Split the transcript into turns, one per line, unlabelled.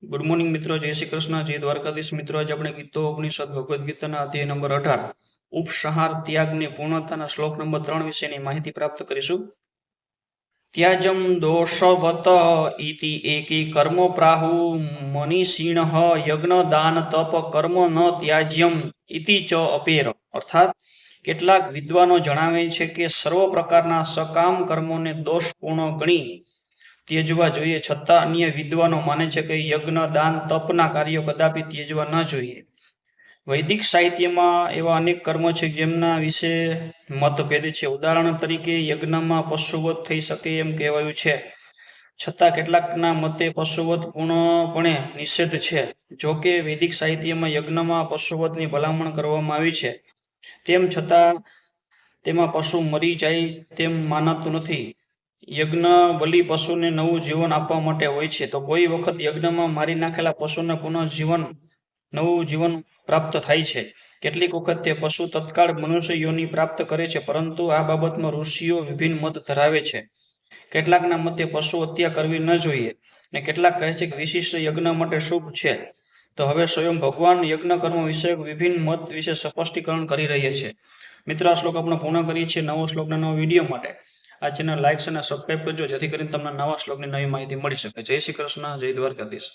Good morning મિત્રો, જય શ્રી કૃષ્ણ, જય દ્વારકાધીશ મિત્રો. આજે આપણે ગીતોપનિષદ ભગવદ્ ગીતાના અધ્યાય નંબર 18 ઉપસંહાર ત્યાગની પૂર્ણતાના શ્લોક નંબર 3 વિશેની માહિતી પ્રાપ્ત કરીશું. ત્યાજમ દોષવત ઇતિ એકી કર્મ પ્રાહુ મનીષિણઃ યજ્ઞ દાન તપ કર્મ ન ત્યાજ્યમ ઇતિ ચ અપેર. અર્થાત કેટલાક વિદ્વાનો જણાવે છે કે સર્વ પ્રકારના સકામ કર્મોને દોષપૂર્ણ ગણી ત્યજવા જોઈએ, છતાં અન્ય વિદ્વાનો માને છે કે યજ્ઞ દાન તપના કાર્યો કદાપી ત્યજવા ન જોઈએ. વૈદિક સાહિત્યમાં એવા અનેક કર્મો છે જેમના વિશે મતભેદ છે. ઉદાહરણ તરીકે યજ્ઞમાં પશુવધ થઈ શકે એમ કહેવાયું છે, છતાં કેટલાકના મતે પશુવધ પૂર્ણપણે નિષેધ છે. જો કે વૈદિક સાહિત્યમાં યજ્ઞમાં પશુવધની ભલામણ કરવામાં આવી છે, તેમ છતાં તેમાં પશુ મરી જાય તેમ માનાતું નથી. યજ્ઞ બલિ પશુને નવું જીવન આપવા માટે હોય છે, તો કોઈ વખત યજ્ઞમાં મારી નાખેલા પશુને નવું જીવન પ્રાપ્ત થાય છે. કેટલીક વખત તે પશુ તત્કાળ મનુષ્ય યોનિ પ્રાપ્ત કરે છે, પરંતુ આ બાબતમાં ઋષિઓ વિભિન્ન મત ધરાવે છે. કેટલાકના મતે પશુ હત્યા કરવી ન જોઈએ અને કેટલાક કહે છે કે વિશિષ્ટ યજ્ઞ માટે શુભ છે. તો હવે સ્વયં ભગવાન યજ્ઞ કર્મ વિષયક વિભિન્ન મત વિશે સ્પષ્ટીકરણ કરી રહ્યા છે. મિત્રો, આ શ્લોક આપણે પૂર્ણ કરીએ છીએ. નવો શ્લોકના નવા વિડીયો માટે આ ચેનલ લાઇક અને સબસ્ક્રાઇબ કરજો, જેથી કરીને તમને નવા શ્લોકની નવી માહિતી મળી શકે. જય શ્રી કૃષ્ણ, જય દ્વારકાધીશ.